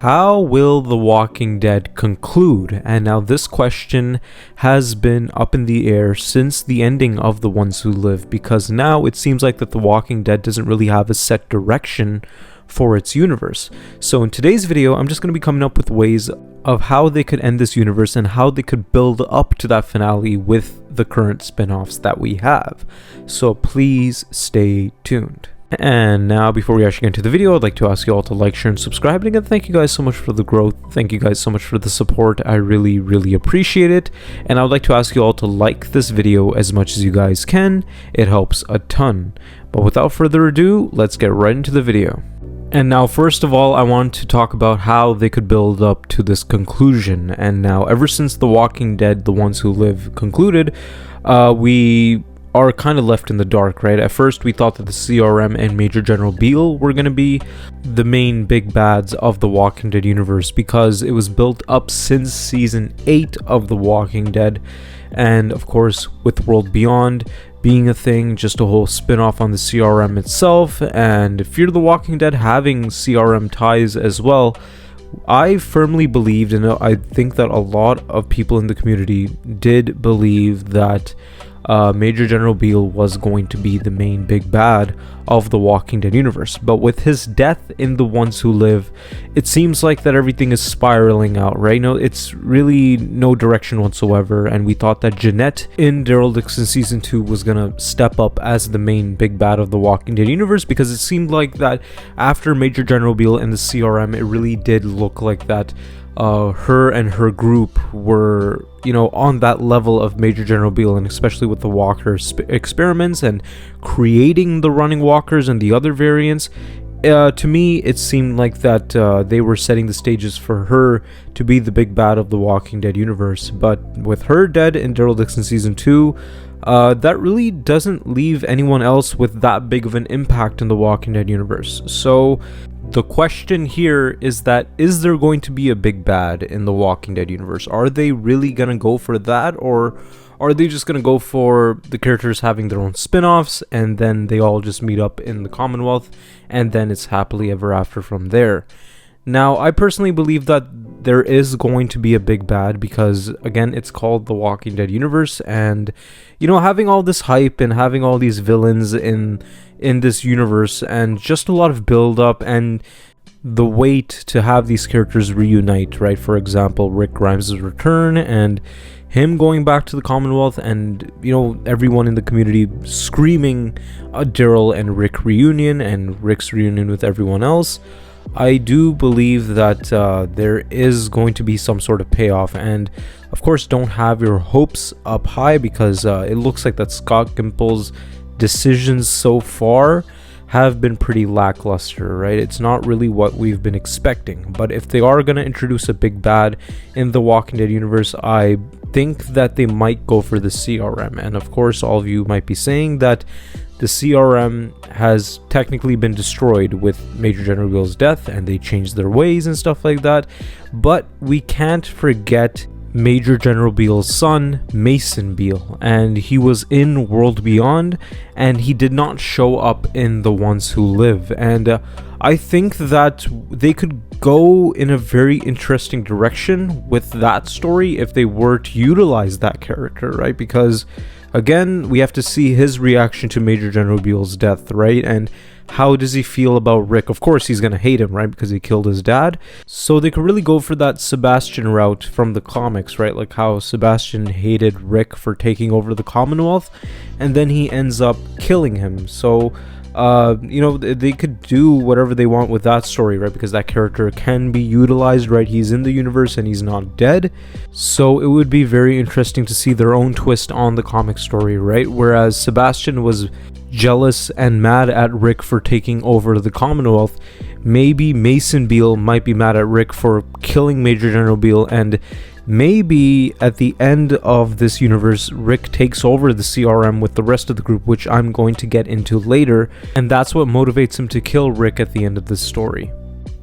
How will The Walking Dead conclude? And now this question has been up in the air since the ending of The Ones Who Live, because now it seems like that The Walking Dead doesn't really have a set direction for its universe. So in today's video, I'm just going to be coming up with ways of how they could end this universe and how they could build up to that finale with the current spin-offs that we have. So please stay tuned. And now, before we actually get into the video, I'd like to ask you all to like, share, and subscribe. And again, thank you guys so much for the growth. Thank you guys so much for the support. I really appreciate it. And I would like to ask you all to like this video as much as you guys can. It helps a ton. But without further ado, let's get right into the video. And now, first of all, I want to talk about how they could build up to this conclusion. And now, ever since The Walking Dead, The Ones Who Live concluded, we are kind of left in the dark, right? At first, we thought that the CRM and Major General Beale were going to be the main big bads of the Walking Dead universe, because it was built up since season 8 of The Walking Dead. And of course, with World Beyond being a thing, just a whole spin-off on the CRM itself, and Fear the Walking Dead having CRM ties as well, I firmly believed, and I think that a lot of people in the community did believe that Major General Beale was going to be the main big bad of the Walking Dead universe. But with his death in The Ones Who Live, it seems like that everything is spiraling out, right? No, it's really no direction whatsoever, and we thought that Jeanette in Daryl Dixon season 2 was gonna step up as the main big bad of the Walking Dead universe, because it seemed like that after Major General Beale and the CRM, it really did look like that her and her group were, on that level of Major General Beale, and especially with the Walker experiments and creating the running walkers and the other variants. To me, it seemed like that they were setting the stages for her to be the big bad of the Walking Dead universe. But with her dead in Daryl Dixon season 2, that really doesn't leave anyone else with that big of an impact in the Walking Dead universe. So the question here is there going to be a big bad in the Walking Dead universe? Are they really going to go for that, or are they just going to go for the characters having their own spin-offs, and then they all just meet up in the Commonwealth, and then it's happily ever after from there? Now, I personally believe that there is going to be a big bad, because again, it's called the Walking Dead universe, and having all this hype and having all these villains in this universe, and just a lot of build up and the wait to have these characters reunite, right? For example, Rick Grimes' return and him going back to the Commonwealth, and everyone in the community screaming a Daryl and Rick reunion and Rick's reunion with everyone else. I do believe that there is going to be some sort of payoff, and of course, don't have your hopes up high, because it looks like that Scott Gimple's decisions so far have been pretty lackluster, right? It's not really what we've been expecting. But if they are going to introduce a big bad in the Walking Dead universe, I think that they might go for the CRM. And of course, all of you might be saying that the CRM has technically been destroyed with Major General Beale's death, and they changed their ways and stuff like that. But we can't forget Major General Beale's son, Mason Beale, and he was in World Beyond, and he did not show up in The Ones Who Live. And I think that they could go in a very interesting direction with that story if they were to utilize that character, right? Because again, we have to see his reaction to Major General Beale's death, right? And how does he feel about Rick? Of course, he's going to hate him, right? Because he killed his dad. So they could really go for that Sebastian route from the comics, right? Like how Sebastian hated Rick for taking over the Commonwealth, and then he ends up killing him. So they could do whatever they want with that story, right? Because that character can be utilized, right? He's in the universe and he's not dead. So it would be very interesting to see their own twist on the comic story, right? Whereas Sebastian was jealous and mad at Rick for taking over the Commonwealth, maybe Mason Beale might be mad at Rick for killing Major General Beale, and maybe at the end of this universe, Rick takes over the CRM with the rest of the group, which I'm going to get into later, and that's what motivates him to kill Rick at the end of this story.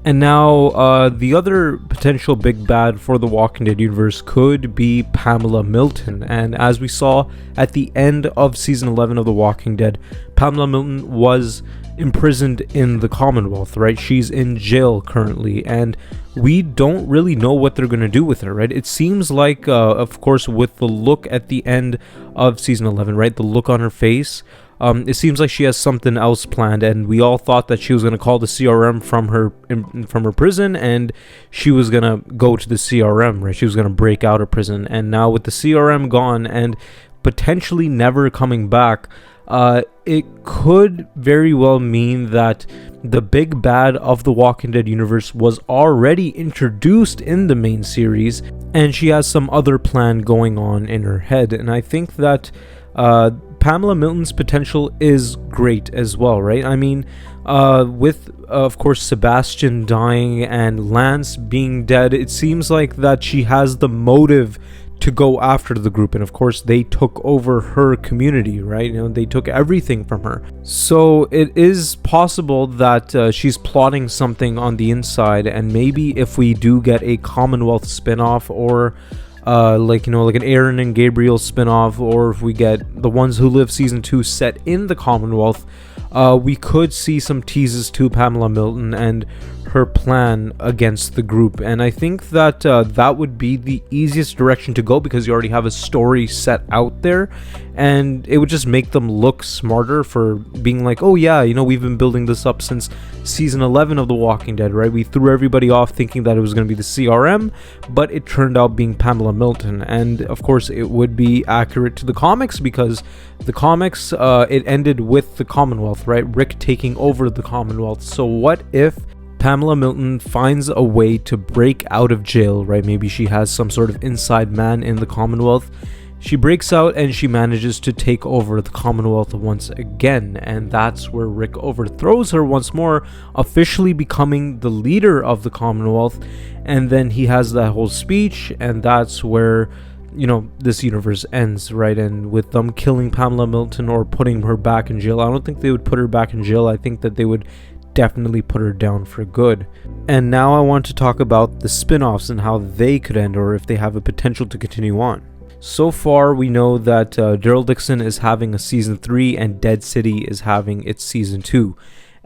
And now, the other potential big bad for the Walking Dead universe could be Pamela Milton. And as we saw at the end of season 11 of The Walking Dead, Pamela Milton was imprisoned in the Commonwealth, right? She's in jail currently, and we don't really know what they're going to do with her, right? It seems like, of course, with the look at the end of season 11, right? The look on her face, it seems like she has something else planned, and we all thought that she was going to call the CRM from her prison, and she was going to go to the CRM, right? She was going to break out of prison, and now with the CRM gone and potentially never coming back, it could very well mean that the big bad of the Walking Dead universe was already introduced in the main series, and she has some other plan going on in her head. And I think that Pamela Milton's potential is great as well, right? I mean, with of course Sebastian dying and Lance being dead, it seems like that she has the motive to go after the group, and of course they took over her community, right? You know, they took everything from her, so it is possible that she's plotting something on the inside. And maybe if we do get a Commonwealth spin-off, or like an Aaron and Gabriel spin-off, or if we get The Ones Who Live season 2 set in the Commonwealth, we could see some teases to Pamela Milton and her plan against the group. And I think that that would be the easiest direction to go, because you already have a story set out there, and it would just make them look smarter for being like, oh yeah, we've been building this up since season 11 of The Walking Dead, right? We threw everybody off thinking that it was going to be the CRM, but it turned out being Pamela Milton. And of course it would be accurate to the comics, because the comics, it ended with the Commonwealth, right? Rick taking over the Commonwealth. So what if Pamela Milton finds a way to break out of jail, right? Maybe she has some sort of inside man in the Commonwealth. She breaks out and she manages to take over the Commonwealth once again, and that's where Rick overthrows her once more, officially becoming the leader of the Commonwealth. And then he has that whole speech, and that's where this universe ends, right? And with them killing Pamela Milton or putting her back in jail, I don't think they would put her back in jail. I think that they would definitely put her down for good. And now I want to talk about the spin-offs and how they could end, or if they have a potential to continue on. So far we know that Daryl Dixon is having a season 3 and Dead City is having its season 2.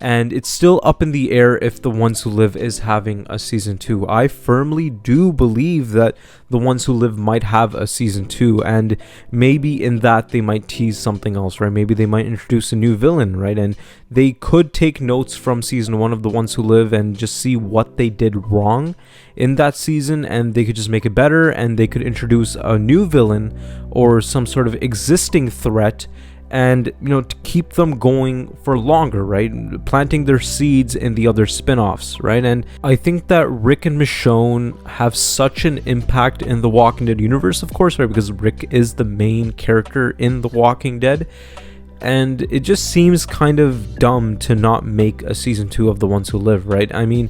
And it's still up in the air if The Ones Who Live is having a season 2. I firmly do believe that The Ones Who Live might have a season 2, and maybe in that they might tease something else, right? Maybe they might introduce a new villain, right? And they could take notes from season 1 of The Ones Who Live and just see what they did wrong in that season, and they could just make it better, and they could introduce a new villain or some sort of existing threat, and to keep them going for longer, right? Planting their seeds in the other spin-offs, right? And I think that Rick and Michonne have such an impact in the Walking Dead universe, of course, right? Because Rick is the main character in the Walking Dead, and it just seems kind of dumb to not make a season 2 of The Ones Who Live, right? I mean,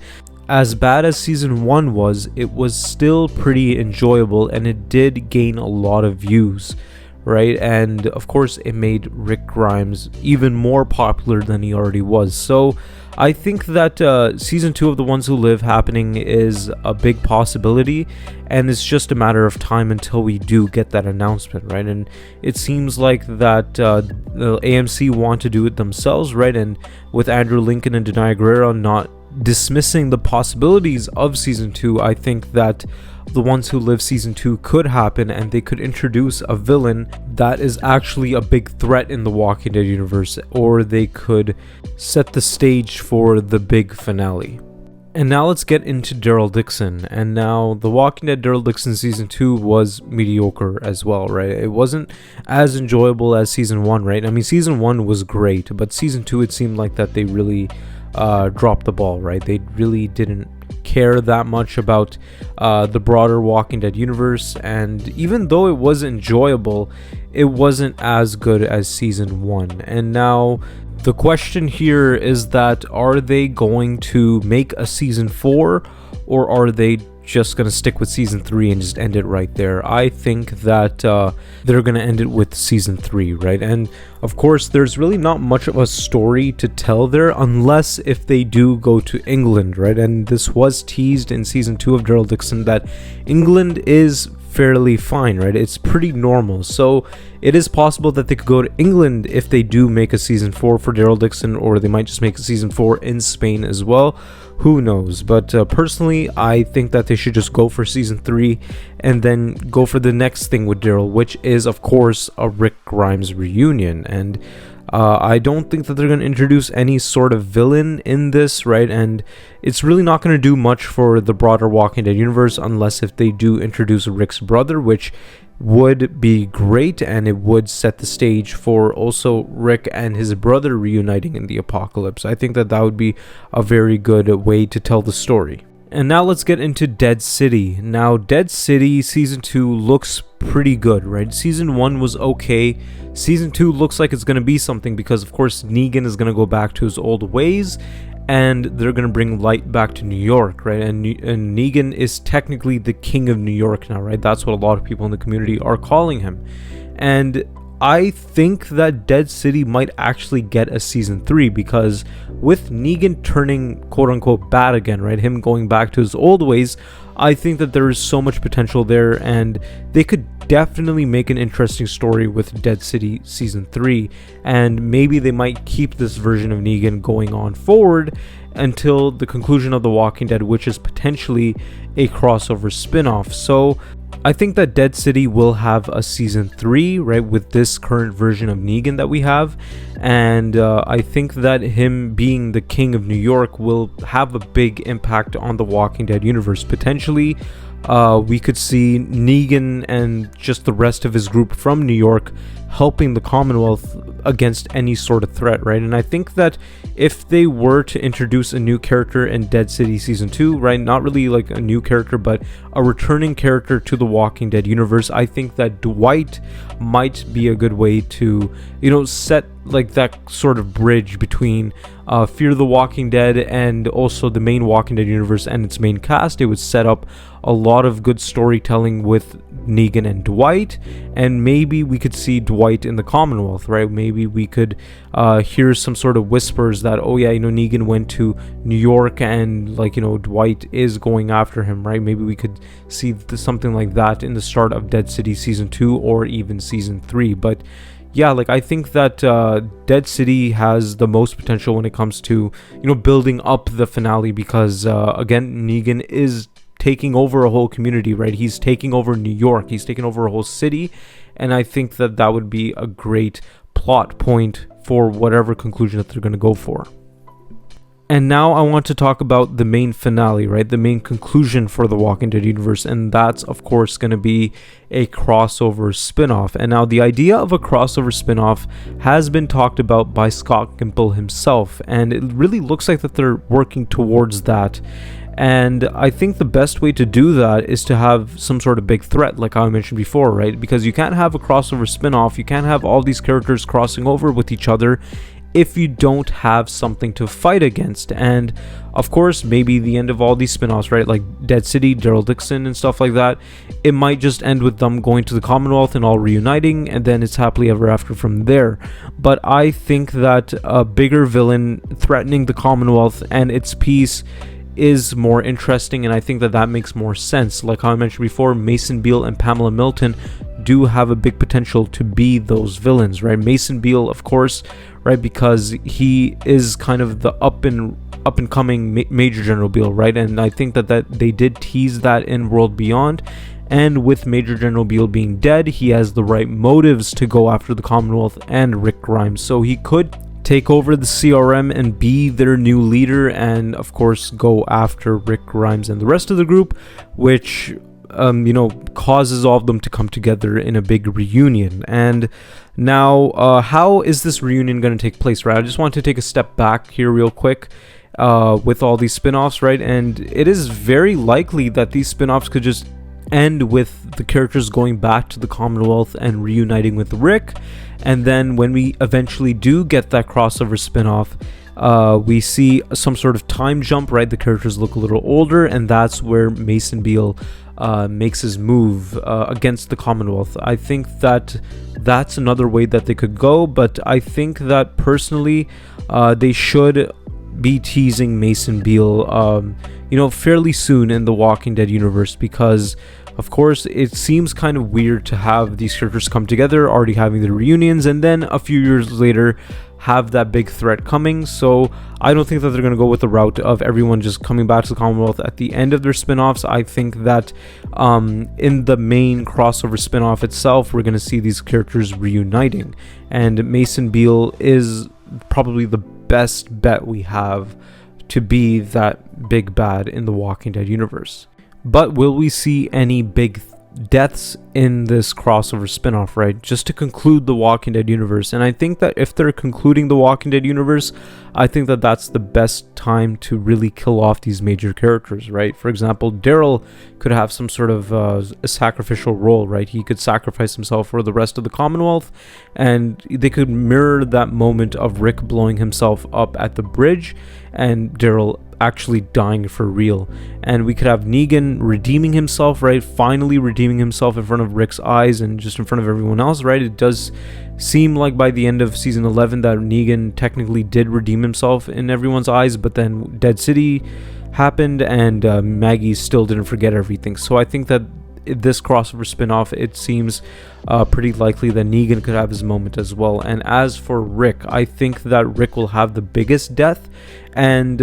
as bad as season 1 was, it was still pretty enjoyable, and it did gain a lot of views, right? And of course it made Rick Grimes even more popular than he already was. So I think that season 2 of The Ones Who Live happening is a big possibility, and it's just a matter of time until we do get that announcement, right? And it seems like that the AMC want to do it themselves, right? And with Andrew Lincoln and Denai Guerrero not dismissing the possibilities of season 2, I think that The Ones Who Live season 2 could happen, and they could introduce a villain that is actually a big threat in the Walking Dead universe, or they could set the stage for the big finale. And now let's get into Daryl Dixon. And now The Walking Dead Daryl Dixon season 2 was mediocre as well, right? It wasn't as enjoyable as season 1, right? I mean, season 1 was great, but season 2 it seemed like that they really dropped the ball, right? They really didn't care that much about the broader Walking Dead universe, and even though it was enjoyable, it wasn't as good as season 1. And now the question here is that, are they going to make a season 4, or are they just going to stick with season 3 and just end it right there? I think that they're going to end it with season 3, right? And of course there's really not much of a story to tell there, unless if they do go to England, right? And this was teased in season 2 of Daryl Dixon that England is fairly fine, right? It's pretty normal. So it is possible that they could go to England if they do make a season 4 for Daryl Dixon, or they might just make a season 4 in Spain as well. who knows? But personally, I think that they should just go for season 3 and then go for the next thing with Daryl, which is of course a Rick Grimes reunion. And I don't think that they're going to introduce any sort of villain in this, right? And it's really not going to do much for the broader Walking Dead universe unless if they do introduce Rick's brother, which would be great, and it would set the stage for also Rick and his brother reuniting in the apocalypse. I think that that would be a very good way to tell the story. And now let's get into Dead City. Now, Dead City Season 2 looks pretty good, right? Season 1 was okay. Season 2 looks like it's going to be something because, of course, Negan is going to go back to his old ways, and they're going to bring light back to New York, right? And Negan is technically the king of New York now, right? That's what a lot of people in the community are calling him. And I think that Dead City might actually get a season 3 because with Negan turning quote-unquote bad again, right? Him going back to his old ways, I think that there is so much potential there, and they could definitely make an interesting story with Dead City Season 3, and maybe they might keep this version of Negan going on forward until the conclusion of The Walking Dead, which is potentially a crossover spin-off. So I think that Dead City will have a season 3, right, with this current version of Negan that we have, and I think that him being the king of New York will have a big impact on the Walking Dead universe. Potentially, we could see Negan and just the rest of his group from New York helping the Commonwealth against any sort of threat, right? And I think that if they were to introduce a new character in Dead City Season 2, right, not really like a new character, but a returning character to the Walking Dead universe, I think that Dwight might be a good way to, you know, set like that sort of bridge between Fear the Walking Dead and also the main Walking Dead universe and its main cast. It would set up a lot of good storytelling with Negan and Dwight, and maybe we could see Dwight in the Commonwealth, right? Maybe we could hear some sort of whispers that, oh yeah, you know, Negan went to New York and, like, you know, Dwight is going after him, right? Maybe we could see something like that in the start of Dead City Season 2 or even Season 3. But yeah, like, I think that Dead City has the most potential when it comes to, you know, building up the finale, because again, Negan is taking over a whole community, right? He's taking over New York, he's taking over a whole city, and I think that that would be a great plot point for whatever conclusion that they're going to go for. And now I want to talk about the main finale, right? The main conclusion for the Walking Dead universe, and that's of course going to be a crossover spin-off. And now the idea of a crossover spin-off has been talked about by Scott Gimple himself, and it really looks like that they're working towards that. And I think the best way to do that is to have some sort of big threat, like I mentioned before, right? Because you can't have a crossover spin-off, you can't have all these characters crossing over with each other if you don't have something to fight against. And of course, maybe the end of all these spin-offs, right, like Dead City, Daryl Dixon and stuff like that, it might just end with them going to the Commonwealth and all reuniting, and then it's happily ever after from there. But I think that a bigger villain threatening the Commonwealth and its peace is more interesting, and I think that that makes more sense. Like how I mentioned before, Mason Beale and Pamela Milton do have a big potential to be those villains, right? Mason Beale, of course, right, because he is kind of the up and coming Major General Beale, right? And I think that they did tease that in World Beyond, and with Major General Beale being dead, he has the right motives to go after the Commonwealth and Rick Grimes, so he could take over the CRM and be their new leader, and of course go after Rick Grimes and the rest of the group, which you know, causes all of them to come together in a big reunion. And now how is this reunion going to take place, right? I just want to take a step back here real quick with all these spin-offs, right? And it is very likely that these spin-offs could just end with the characters going back to the Commonwealth and reuniting with Rick. And then when we eventually do get that crossover spin-off, we see some sort of time jump, right? The characters look a little older, and that's where Mason Beale makes his move against the Commonwealth. I think that that's another way that they could go, but I think that personally they should be teasing Mason Beale you know, fairly soon in the Walking Dead universe, because of course it seems kind of weird to have these characters come together, already having their reunions, and then a few years later have that big threat coming. So I don't think that they're going to go with the route of everyone just coming back to the Commonwealth at the end of their spin-offs. I think that in the main crossover spin-off itself, we're going to see these characters reuniting, and Mason Beale is probably the best bet we have to be that big bad in the Walking Dead universe. But will we see any big deaths in this crossover spin-off, right? Just to conclude the Walking Dead universe. And I think that if they're concluding the Walking Dead universe, I think that that's the best time to really kill off these major characters, right? For example, Daryl could have some sort of a sacrificial role, right? He could sacrifice himself for the rest of the Commonwealth, and they could mirror that moment of Rick blowing himself up at the bridge and Daryl actually dying for real. And we could have Negan redeeming himself, right? Finally redeeming himself in front of Rick's eyes and just in front of everyone else, right? It does seem like by the end of season 11 that Negan technically did redeem himself in everyone's eyes, but then Dead City happened and Maggie still didn't forget everything. So I think that this crossover spin-off, it seems pretty likely that Negan could have his moment as well. And as for Rick, I think that Rick will have the biggest death, and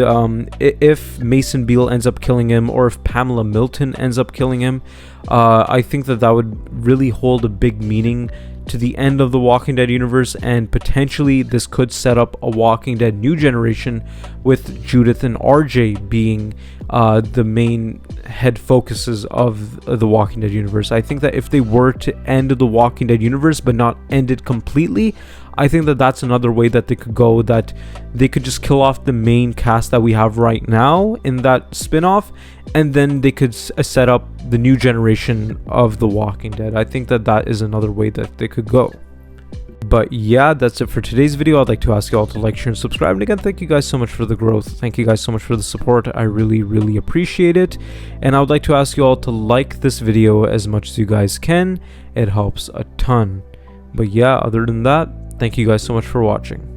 if Mason Beale ends up killing him, or if Pamela Milton ends up killing him, I think that would really hold a big meaning to the end of the Walking Dead universe, and potentially this could set up a Walking Dead new generation with Judith and RJ being the main head focuses of the Walking Dead universe. I think that if they were to end the Walking Dead universe but not end it completely, I think that that's another way that they could go, that they could just kill off the main cast that we have right now in that spin-off, and then they could set up the new generation of the Walking Dead. I think that that is another way that they could go. But yeah, that's it for today's video. I'd like to ask you all to like, share, and subscribe. And again, thank you guys so much for the growth. Thank you guys so much for the support. I really appreciate it. And I would like to ask you all to like this video as much as you guys can. It helps a ton. But yeah, other than that, thank you guys so much for watching.